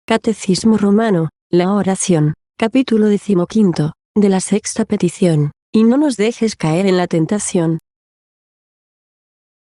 Catecismo Romano, la oración, capítulo 15, de la sexta petición, y no nos dejes caer en la tentación.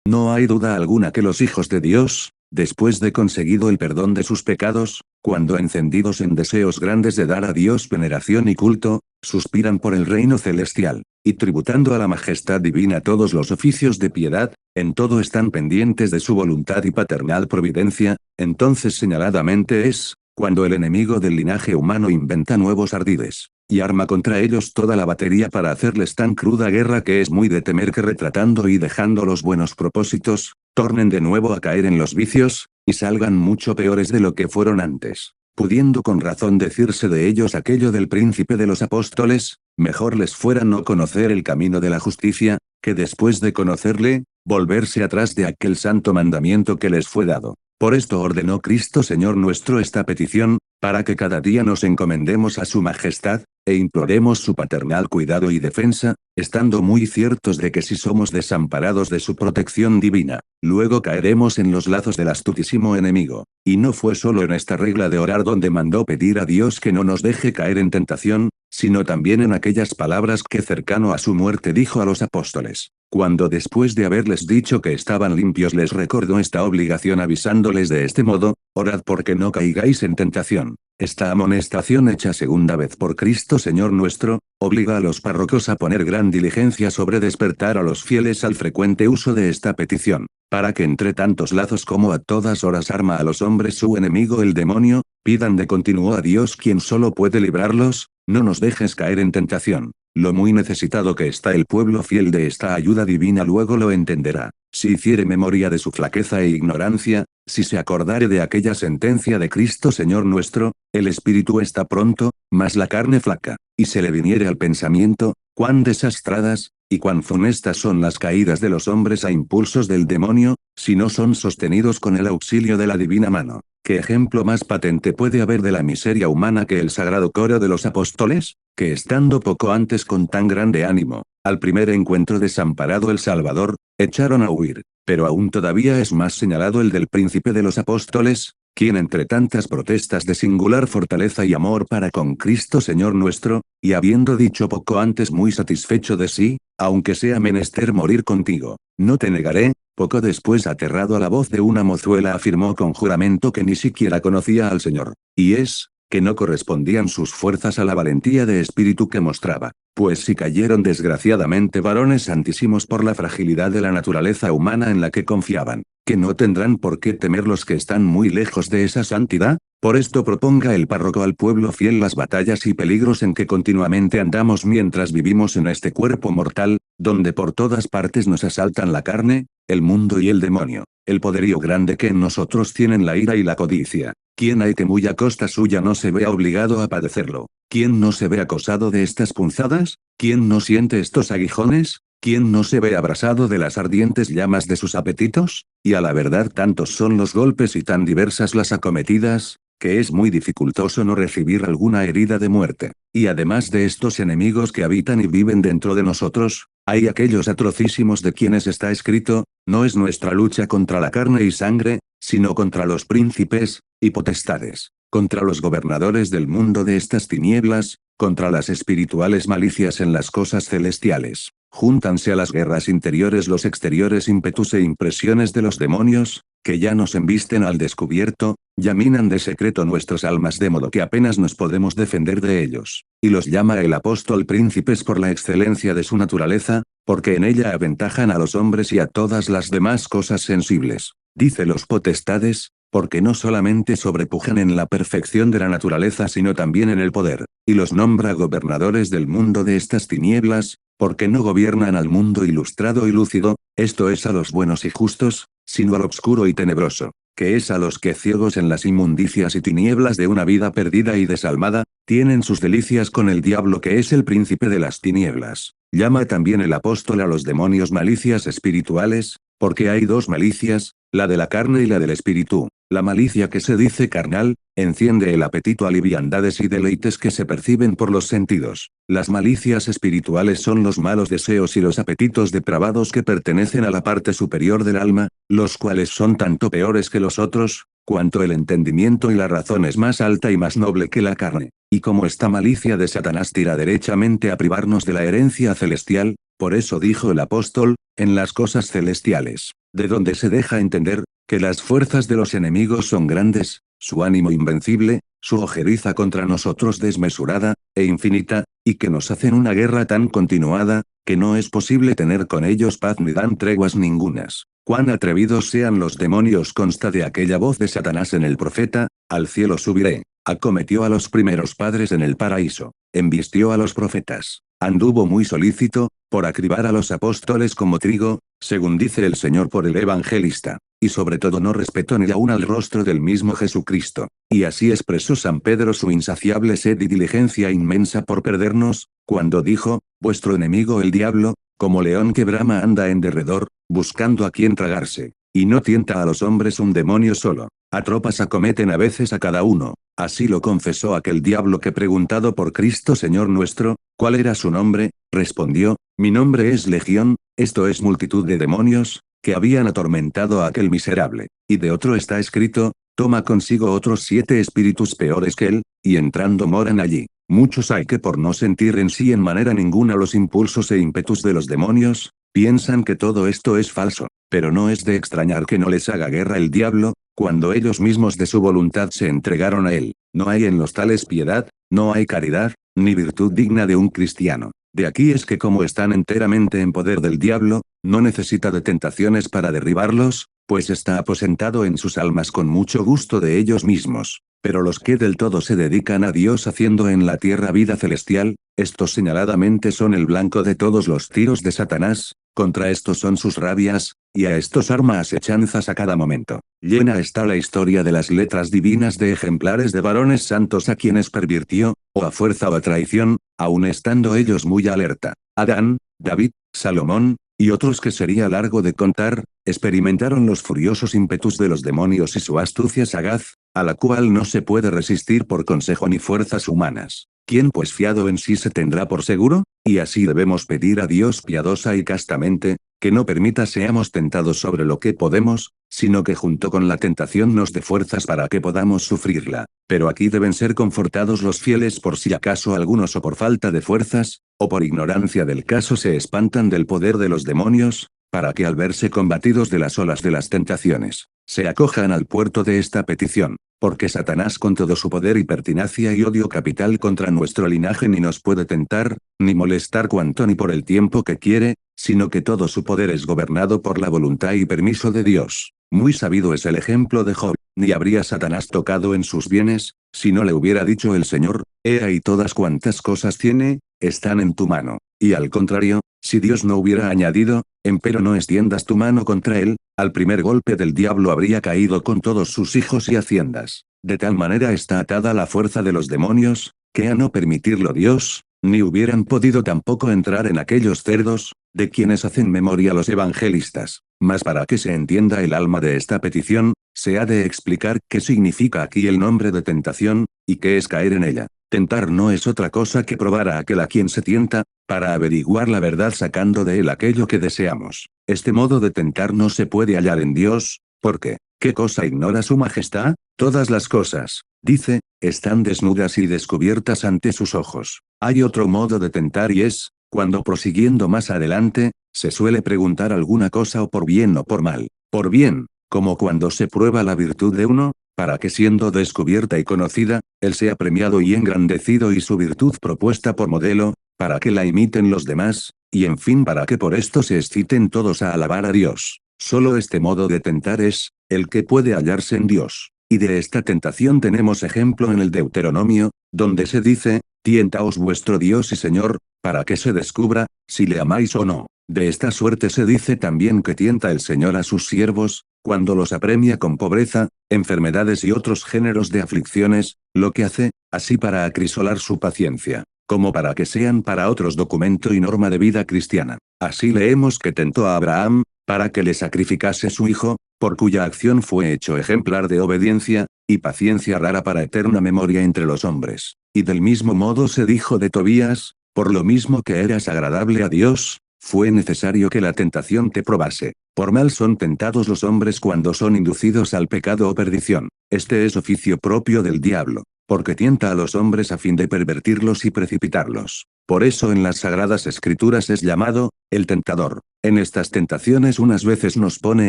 No hay duda alguna que los hijos de Dios, después de conseguido el perdón de sus pecados, cuando encendidos en deseos grandes de dar a Dios veneración y culto, suspiran por el reino celestial, y tributando a la majestad divina todos los oficios de piedad, en todo están pendientes de su voluntad y paternal providencia, entonces señaladamente es, cuando el enemigo del linaje humano inventa nuevos ardides, y arma contra ellos toda la batería para hacerles tan cruda guerra que es muy de temer que retratando y dejando los buenos propósitos, tornen de nuevo a caer en los vicios, y salgan mucho peores de lo que fueron antes. Pudiendo con razón decirse de ellos aquello del príncipe de los apóstoles, mejor les fuera no conocer el camino de la justicia, que después de conocerle, volverse atrás de aquel santo mandamiento que les fue dado. Por esto ordenó Cristo Señor nuestro esta petición, para que cada día nos encomendemos a su majestad, e imploremos su paternal cuidado y defensa, estando muy ciertos de que si somos desamparados de su protección divina, luego caeremos en los lazos del astutísimo enemigo. Y no fue solo en esta regla de orar donde mandó pedir a Dios que no nos deje caer en tentación, sino también en aquellas palabras que cercano a su muerte dijo a los apóstoles. Cuando después de haberles dicho que estaban limpios les recordó esta obligación avisándoles de este modo, orad porque no caigáis en tentación. Esta amonestación hecha segunda vez por Cristo Señor nuestro, obliga a los párrocos a poner gran diligencia sobre despertar a los fieles al frecuente uso de esta petición, para que entre tantos lazos como a todas horas arma a los hombres su enemigo el demonio, pidan de continuo a Dios quien solo puede librarlos, no nos dejes caer en tentación. Lo muy necesitado que está el pueblo fiel de esta ayuda divina luego lo entenderá, si hiciere memoria de su flaqueza e ignorancia, si se acordare de aquella sentencia de Cristo Señor nuestro, el espíritu está pronto, mas la carne flaca, y se le viniere al pensamiento, cuán desastradas, y cuán funestas son las caídas de los hombres a impulsos del demonio, si no son sostenidos con el auxilio de la divina mano. ¿Qué ejemplo más patente puede haber de la miseria humana que el sagrado coro de los apóstoles, que estando poco antes con tan grande ánimo, al primer encuentro desamparado el Salvador, echaron a huir? Pero aún todavía es más señalado el del príncipe de los apóstoles, quien entre tantas protestas de singular fortaleza y amor para con Cristo Señor nuestro, y habiendo dicho poco antes muy satisfecho de sí, aunque sea menester morir contigo, no te negaré, poco después aterrado a la voz de una mozuela afirmó con juramento que ni siquiera conocía al Señor, y es, que no correspondían sus fuerzas a la valentía de espíritu que mostraba, pues si cayeron desgraciadamente varones santísimos por la fragilidad de la naturaleza humana en la que confiaban, que no tendrán por qué temer los que están muy lejos de esa santidad. Por esto proponga el párroco al pueblo fiel las batallas y peligros en que continuamente andamos mientras vivimos en este cuerpo mortal, donde por todas partes nos asaltan la carne, el mundo y el demonio, el poderío grande que en nosotros tienen la ira y la codicia. ¿Quién hay que muy a costa suya no se vea obligado a padecerlo? ¿Quién no se ve acosado de estas punzadas? ¿Quién no siente estos aguijones? ¿Quién no se ve abrasado de las ardientes llamas de sus apetitos? Y a la verdad tantos son los golpes y tan diversas las acometidas, que es muy dificultoso no recibir alguna herida de muerte. Y además de estos enemigos que habitan y viven dentro de nosotros, hay aquellos atrocísimos de quienes está escrito, no es nuestra lucha contra la carne y sangre, sino contra los príncipes y potestades, contra los gobernadores del mundo de estas tinieblas, contra las espirituales malicias en las cosas celestiales. Júntanse a las guerras interiores los exteriores ímpetus e impresiones de los demonios, que ya nos embisten al descubierto, ya minan de secreto nuestras almas de modo que apenas nos podemos defender de ellos. Y los llama el apóstol príncipes por la excelencia de su naturaleza, porque en ella aventajan a los hombres y a todas las demás cosas sensibles. Dice los potestades, porque no solamente sobrepujan en la perfección de la naturaleza sino también en el poder, y los nombra gobernadores del mundo de estas tinieblas, porque no gobiernan al mundo ilustrado y lúcido, esto es a los buenos y justos, sino al obscuro y tenebroso, que es a los que ciegos en las inmundicias y tinieblas de una vida perdida y desalmada, tienen sus delicias con el diablo que es el príncipe de las tinieblas. Llama también el apóstol a los demonios malicias espirituales, porque hay dos malicias, la de la carne y la del espíritu. La malicia que se dice carnal, enciende el apetito a liviandades y deleites que se perciben por los sentidos. Las malicias espirituales son los malos deseos y los apetitos depravados que pertenecen a la parte superior del alma, los cuales son tanto peores que los otros, cuanto el entendimiento y la razón es más alta y más noble que la carne. Y como esta malicia de Satanás tira derechamente a privarnos de la herencia celestial, por eso dijo el apóstol, en las cosas celestiales, de donde se deja entender, que las fuerzas de los enemigos son grandes, su ánimo invencible, su ojeriza contra nosotros desmesurada, e infinita, y que nos hacen una guerra tan continuada, que no es posible tener con ellos paz ni dan treguas ningunas. Cuán atrevidos sean los demonios consta de aquella voz de Satanás en el profeta, al cielo subiré. Acometió a los primeros padres en el paraíso, embistió a los profetas, anduvo muy solícito, por acribar a los apóstoles como trigo, según dice el Señor por el evangelista, y sobre todo no respetó ni aún al rostro del mismo Jesucristo. Y así expresó San Pedro su insaciable sed y diligencia inmensa por perdernos, cuando dijo, vuestro enemigo el diablo, como león que brama anda en derredor, buscando a quien tragarse, y no tienta a los hombres un demonio solo, a tropas acometen a veces a cada uno. Así lo confesó aquel diablo que preguntado por Cristo Señor nuestro, ¿cuál era su nombre? Respondió, mi nombre es Legión, esto es multitud de demonios, que habían atormentado a aquel miserable. Y de otro está escrito, toma consigo otros 7 espíritus peores que él, y entrando moran allí. Muchos hay que por no sentir en sí en manera ninguna los impulsos e ímpetus de los demonios, piensan que todo esto es falso, pero no es de extrañar que no les haga guerra el diablo, cuando ellos mismos de su voluntad se entregaron a él. No hay en los tales piedad, no hay caridad, ni virtud digna de un cristiano. De aquí es que como están enteramente en poder del diablo, no necesita de tentaciones para derribarlos, pues está aposentado en sus almas con mucho gusto de ellos mismos. Pero los que del todo se dedican a Dios haciendo en la tierra vida celestial, estos señaladamente son el blanco de todos los tiros de Satanás, contra estos son sus rabias, y a estos arma asechanzas a cada momento. Llena está la historia de las letras divinas de ejemplares de varones santos a quienes pervirtió, o a fuerza o a traición, aun estando ellos muy alerta. Adán, David, Salomón, y otros que sería largo de contar, experimentaron los furiosos ímpetus de los demonios y su astucia sagaz, a la cual no se puede resistir por consejo ni fuerzas humanas. ¿Quién pues fiado en sí se tendrá por seguro? Y así debemos pedir a Dios piadosa y castamente, que no permita seamos tentados sobre lo que podemos, sino que junto con la tentación nos dé fuerzas para que podamos sufrirla. Pero aquí deben ser confortados los fieles por si acaso algunos o por falta de fuerzas, o por ignorancia del caso se espantan del poder de los demonios, para que al verse combatidos de las olas de las tentaciones, se acojan al puerto de esta petición, porque Satanás con todo su poder y pertinacia y odio capital contra nuestro linaje ni nos puede tentar, ni molestar cuanto ni por el tiempo que quiere, sino que todo su poder es gobernado por la voluntad y permiso de Dios. Muy sabido es el ejemplo de Job, ni habría Satanás tocado en sus bienes, si no le hubiera dicho el Señor, he ahí todas cuantas cosas tiene, están en tu mano. Y al contrario, si Dios no hubiera añadido, empero no extiendas tu mano contra él, al primer golpe del diablo habría caído con todos sus hijos y haciendas. De tal manera está atada la fuerza de los demonios, que a no permitirlo Dios, ni hubieran podido tampoco entrar en aquellos cerdos, de quienes hacen memoria los evangelistas. Mas para que se entienda el alma de esta petición, se ha de explicar qué significa aquí el nombre de tentación, y qué es caer en ella. Tentar no es otra cosa que probar a aquel a quien se tienta, para averiguar la verdad sacando de él aquello que deseamos. Este modo de tentar no se puede hallar en Dios, porque, ¿qué cosa ignora su majestad? Todas las cosas, dice, están desnudas y descubiertas ante sus ojos. Hay otro modo de tentar y es, cuando prosiguiendo más adelante, se suele preguntar alguna cosa o por bien o por mal. Por bien, como cuando se prueba la virtud de uno, para que siendo descubierta y conocida, él sea premiado y engrandecido y su virtud propuesta por modelo, para que la imiten los demás, y en fin para que por esto se exciten todos a alabar a Dios. Solo este modo de tentar es, el que puede hallarse en Dios. Y de esta tentación tenemos ejemplo en el Deuteronomio, donde se dice, tientaos vuestro Dios y Señor, para que se descubra, si le amáis o no. De esta suerte se dice también que tienta el Señor a sus siervos, cuando los apremia con pobreza, enfermedades y otros géneros de aflicciones, lo que hace, así para acrisolar su paciencia, como para que sean para otros documento y norma de vida cristiana. Así leemos que tentó a Abraham, para que le sacrificase su hijo, por cuya acción fue hecho ejemplar de obediencia, y paciencia rara para eterna memoria entre los hombres. Y del mismo modo se dijo de Tobías, por lo mismo que eras agradable a Dios, fue necesario que la tentación te probase. Por mal son tentados los hombres cuando son inducidos al pecado o perdición. Este es oficio propio del diablo, porque tienta a los hombres a fin de pervertirlos y precipitarlos. Por eso en las Sagradas Escrituras es llamado, el tentador. En estas tentaciones unas veces nos pone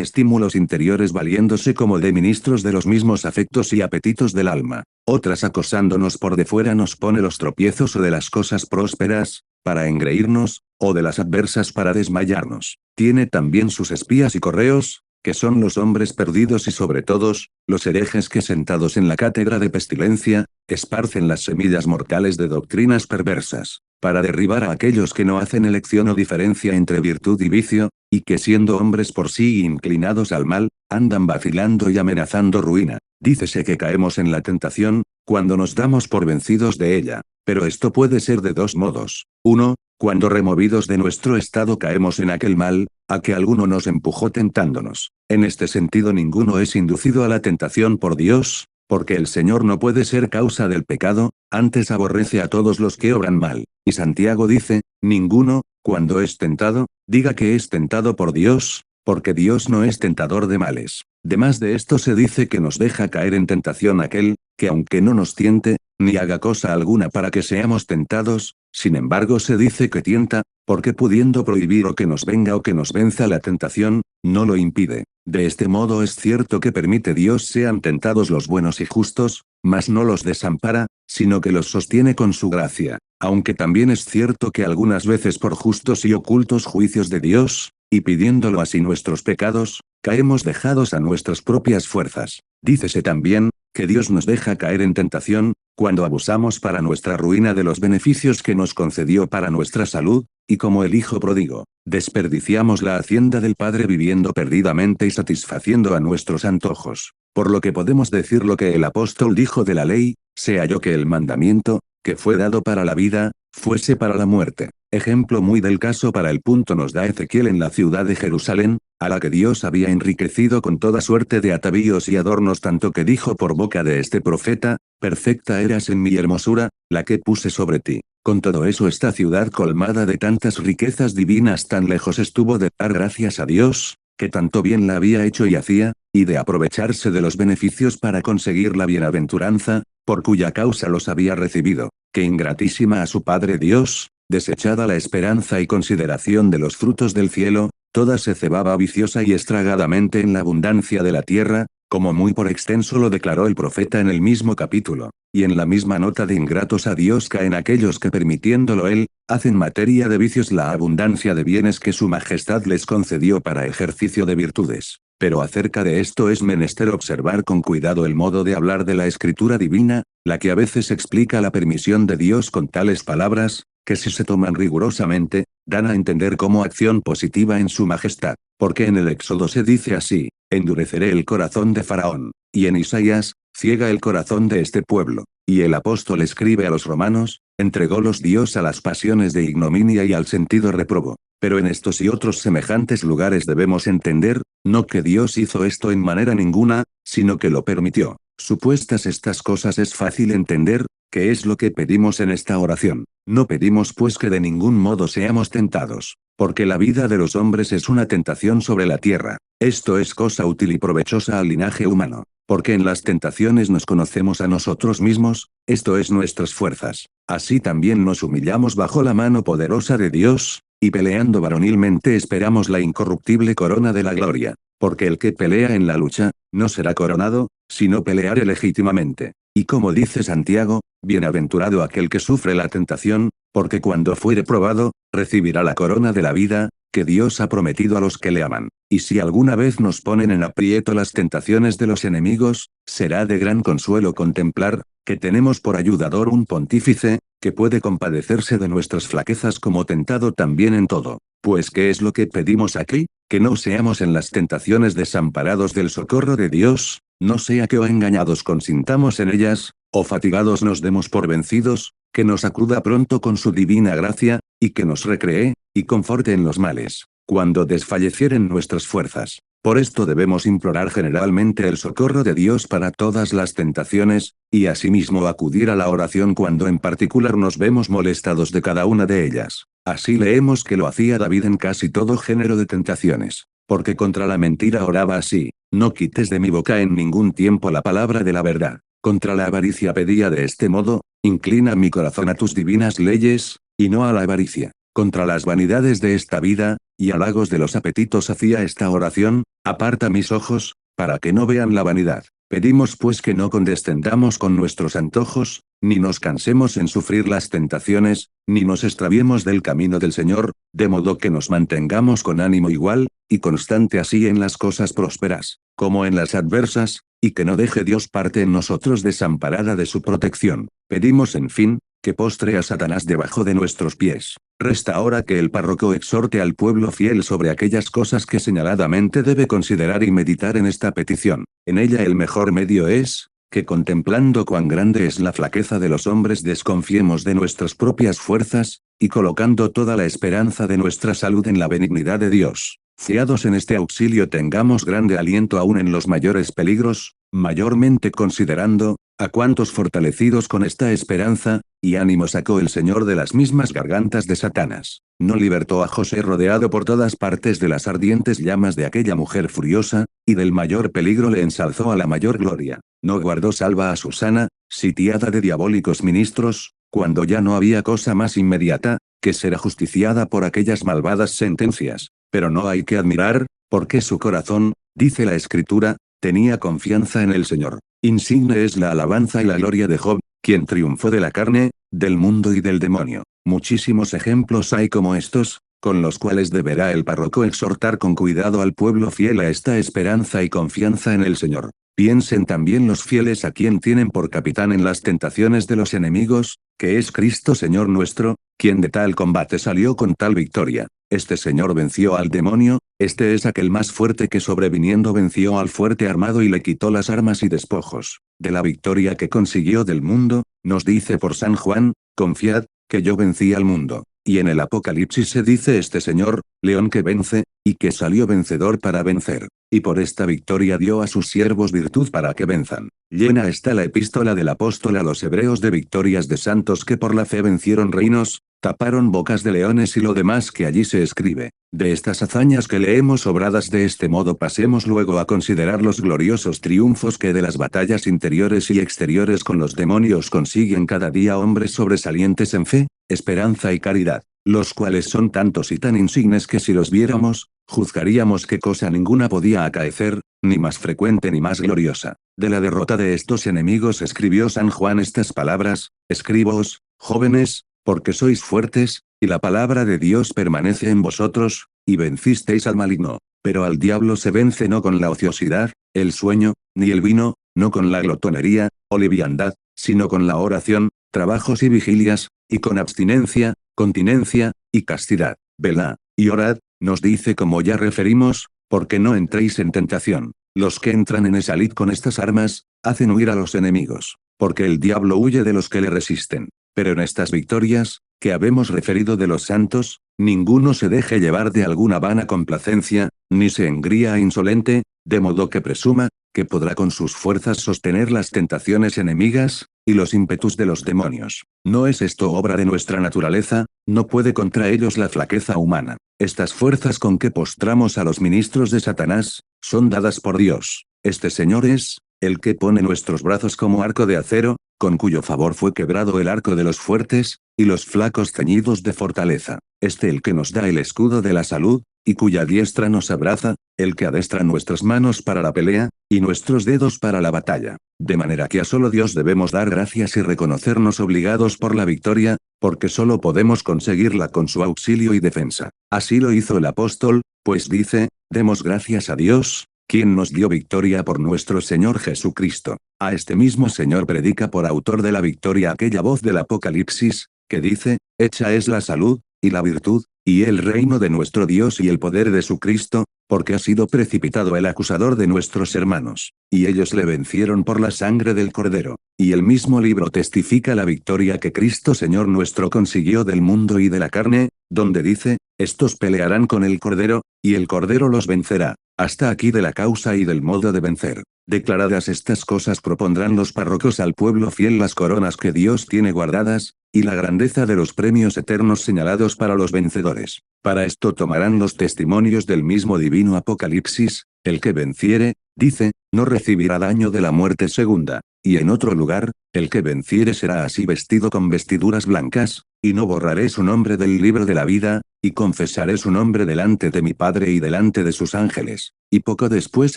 estímulos interiores valiéndose como de ministros de los mismos afectos y apetitos del alma. Otras acosándonos por de fuera nos pone los tropiezos o de las cosas prósperas, para engreírnos, o de las adversas para desmayarnos. Tiene también sus espías y correos, que son los hombres perdidos y sobre todos, los herejes que sentados en la cátedra de pestilencia, esparcen las semillas mortales de doctrinas perversas, para derribar a aquellos que no hacen elección o diferencia entre virtud y vicio, y que siendo hombres por sí inclinados al mal, andan vacilando y amenazando ruina. Dícese que caemos en la tentación, cuando nos damos por vencidos de ella. Pero esto puede ser de dos modos. 1, cuando removidos de nuestro estado caemos en aquel mal, a que alguno nos empujó tentándonos. En este sentido ninguno es inducido a la tentación por Dios, porque el Señor no puede ser causa del pecado, antes aborrece a todos los que obran mal. Y Santiago dice, ninguno, cuando es tentado, diga que es tentado por Dios, porque Dios no es tentador de males. Demás de esto se dice que nos deja caer en tentación aquel, que aunque no nos tiente, ni haga cosa alguna para que seamos tentados, sin embargo se dice que tienta, porque pudiendo prohibir o que nos venga o que nos venza la tentación, no lo impide. De este modo es cierto que permite Dios sean tentados los buenos y justos, mas no los desampara, sino que los sostiene con su gracia. Aunque también es cierto que algunas veces por justos y ocultos juicios de Dios, y pidiéndolo así nuestros pecados, caemos dejados a nuestras propias fuerzas. Dícese también, que Dios nos deja caer en tentación, cuando abusamos para nuestra ruina de los beneficios que nos concedió para nuestra salud, y como el Hijo pródigo, desperdiciamos la hacienda del Padre viviendo perdidamente y satisfaciendo a nuestros antojos. Por lo que podemos decir lo que el apóstol dijo de la ley, se halló que el mandamiento, que fue dado para la vida, fuese para la muerte. Ejemplo muy del caso para el punto nos da Ezequiel en la ciudad de Jerusalén, a la que Dios había enriquecido con toda suerte de atavíos y adornos tanto que dijo por boca de este profeta, perfecta eras en mi hermosura, la que puse sobre ti. Con todo eso esta ciudad colmada de tantas riquezas divinas tan lejos estuvo de dar gracias a Dios, que tanto bien la había hecho y hacía, y de aprovecharse de los beneficios para conseguir la bienaventuranza, por cuya causa los había recibido, que ingratísima a su Padre Dios, desechada la esperanza y consideración de los frutos del cielo, toda se cebaba viciosa y estragadamente en la abundancia de la tierra, como muy por extenso lo declaró el profeta en el mismo capítulo, y en la misma nota de ingratos a Dios caen aquellos que permitiéndolo él, hacen materia de vicios la abundancia de bienes que su majestad les concedió para ejercicio de virtudes. Pero acerca de esto es menester observar con cuidado el modo de hablar de la escritura divina, la que a veces explica la permisión de Dios con tales palabras, que si se toman rigurosamente, dan a entender como acción positiva en su majestad, porque en el Éxodo se dice así, endureceré el corazón de Faraón, y en Isaías, ciega el corazón de este pueblo, y el apóstol escribe a los romanos, entrególos Dios a las pasiones de ignominia y al sentido reprobo. Pero en estos y otros semejantes lugares debemos entender, no que Dios hizo esto en manera ninguna, sino que lo permitió. Supuestas estas cosas es fácil entender, que es lo que pedimos en esta oración. No pedimos pues que de ningún modo seamos tentados, porque la vida de los hombres es una tentación sobre la tierra. Esto es cosa útil y provechosa al linaje humano, porque en las tentaciones nos conocemos a nosotros mismos, esto es nuestras fuerzas. Así también nos humillamos bajo la mano poderosa de Dios, y peleando varonilmente esperamos la incorruptible corona de la gloria, porque el que pelea en la lucha, no será coronado, sino peleare legítimamente. Y como dice Santiago, bienaventurado aquel que sufre la tentación, porque cuando fuere probado, recibirá la corona de la vida, que Dios ha prometido a los que le aman. Y si alguna vez nos ponen en aprieto las tentaciones de los enemigos, será de gran consuelo contemplar, que tenemos por ayudador un pontífice, que puede compadecerse de nuestras flaquezas como tentado también en todo. Pues ¿qué es lo que pedimos aquí? Que no seamos en las tentaciones desamparados del socorro de Dios, no sea que o engañados consintamos en ellas, o fatigados nos demos por vencidos, que nos acuda pronto con su divina gracia, y que nos recree, y conforte en los males, cuando desfallecieren nuestras fuerzas. Por esto debemos implorar generalmente el socorro de Dios para todas las tentaciones, y asimismo acudir a la oración cuando en particular nos vemos molestados de cada una de ellas. Así leemos que lo hacía David en casi todo género de tentaciones, porque contra la mentira oraba así: no quites de mi boca en ningún tiempo la palabra de la verdad. Contra la avaricia pedía de este modo, inclina mi corazón a tus divinas leyes, y no a la avaricia. Contra las vanidades de esta vida, y halagos de los apetitos hacía esta oración, aparta mis ojos, para que no vean la vanidad. Pedimos pues que no condescendamos con nuestros antojos, ni nos cansemos en sufrir las tentaciones, ni nos extraviemos del camino del Señor, de modo que nos mantengamos con ánimo igual, y constante así en las cosas prósperas, como en las adversas, y que no deje Dios parte en nosotros desamparada de su protección. Pedimos en fin, que postre a Satanás debajo de nuestros pies. Resta ahora que el párroco exhorte al pueblo fiel sobre aquellas cosas que señaladamente debe considerar y meditar en esta petición. En ella el mejor medio es, que contemplando cuán grande es la flaqueza de los hombres desconfiemos de nuestras propias fuerzas, y colocando toda la esperanza de nuestra salud en la benignidad de Dios. Fiados en este auxilio tengamos grande aliento aún en los mayores peligros, mayormente considerando, a cuantos fortalecidos con esta esperanza, y ánimo sacó el Señor de las mismas gargantas de Satanás. No libertó a José rodeado por todas partes de las ardientes llamas de aquella mujer furiosa, y del mayor peligro le ensalzó a la mayor gloria. No guardó salva a Susana, sitiada de diabólicos ministros, cuando ya no había cosa más inmediata, que ser ajusticiada por aquellas malvadas sentencias. Pero no hay que admirar, porque su corazón, dice la Escritura, tenía confianza en el Señor. Insigne es la alabanza y la gloria de Job, quien triunfó de la carne, del mundo y del demonio. Muchísimos ejemplos hay como estos, con los cuales deberá el párroco exhortar con cuidado al pueblo fiel a esta esperanza y confianza en el Señor. Piensen también los fieles a quien tienen por capitán en las tentaciones de los enemigos, que es Cristo Señor nuestro, quien de tal combate salió con tal victoria. Este Señor venció al demonio, este es aquel más fuerte que sobreviniendo venció al fuerte armado y le quitó las armas y despojos. De la victoria que consiguió del mundo, nos dice por San Juan, confiad, que yo vencí al mundo. Y en el Apocalipsis se dice este Señor, león que vence, y que salió vencedor para vencer. Y por esta victoria dio a sus siervos virtud para que venzan. Llena está la epístola del apóstol a los hebreos de victorias de santos que por la fe vencieron reinos, taparon bocas de leones y lo demás que allí se escribe. De estas hazañas que leemos obradas de este modo pasemos luego a considerar los gloriosos triunfos que de las batallas interiores y exteriores con los demonios consiguen cada día hombres sobresalientes en fe, esperanza y caridad, los cuales son tantos y tan insignes que si los viéramos, juzgaríamos que cosa ninguna podía acaecer, ni más frecuente ni más gloriosa. De la derrota de estos enemigos escribió San Juan estas palabras: escribos, jóvenes, porque sois fuertes, y la palabra de Dios permanece en vosotros, y vencisteis al maligno. Pero al diablo se vence no con la ociosidad, el sueño, ni el vino, no con la glotonería, o liviandad, sino con la oración, trabajos y vigilias, y con abstinencia, continencia, y castidad. Velad, y orad, nos dice como ya referimos, porque no entréis en tentación. Los que entran en esa lid con estas armas, hacen huir a los enemigos, porque el diablo huye de los que le resisten. Pero en estas victorias, que habemos referido de los santos, ninguno se deje llevar de alguna vana complacencia, ni se engría insolente, de modo que presuma, que podrá con sus fuerzas sostener las tentaciones enemigas, y los ímpetus de los demonios. No es esto obra de nuestra naturaleza, no puede contra ellos la flaqueza humana. Estas fuerzas con que postramos a los ministros de Satanás, son dadas por Dios. Este Señor es, el que pone nuestros brazos como arco de acero, con cuyo favor fue quebrado el arco de los fuertes, y los flacos ceñidos de fortaleza. Este el que nos da el escudo de la salud, y cuya diestra nos abraza, el que adestra nuestras manos para la pelea, y nuestros dedos para la batalla. De manera que a solo Dios debemos dar gracias y reconocernos obligados por la victoria, porque solo podemos conseguirla con su auxilio y defensa. Así lo hizo el apóstol, pues dice, demos gracias a Dios, quien nos dio victoria por nuestro Señor Jesucristo. A este mismo Señor predica por autor de la victoria aquella voz del Apocalipsis, que dice, hecha es la salud, y la virtud, y el reino de nuestro Dios y el poder de su Cristo, porque ha sido precipitado el acusador de nuestros hermanos, y ellos le vencieron por la sangre del Cordero. Y el mismo libro testifica la victoria que Cristo Señor nuestro consiguió del mundo y de la carne, donde dice, estos pelearán con el Cordero, y el Cordero los vencerá. Hasta aquí de la causa y del modo de vencer. Declaradas estas cosas propondrán los párrocos al pueblo fiel las coronas que Dios tiene guardadas, y la grandeza de los premios eternos señalados para los vencedores. Para esto tomarán los testimonios del mismo divino Apocalipsis, el que venciere, Dice, no recibirá daño de la muerte segunda. Y en otro lugar, el que venciere será así vestido con vestiduras blancas, y no borraré su nombre del libro de la vida, y confesaré su nombre delante de mi Padre y delante de sus ángeles. Y poco después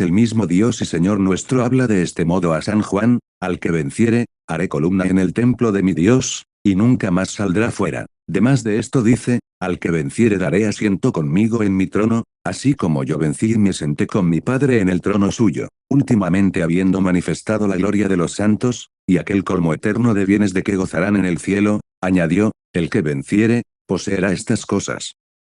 el mismo Dios y Señor nuestro habla de este modo a San Juan, al que venciere, haré columna en el templo de mi Dios, y nunca más saldrá fuera. Demás de esto dice, al que venciere daré asiento conmigo en mi trono, así como yo vencí y me senté con mi Padre en el trono suyo. Últimamente habiendo manifestado la gloria de los santos, y aquel colmo eterno de bienes de que gozarán en el cielo, añadió, el que venciere, poseerá estas cosas.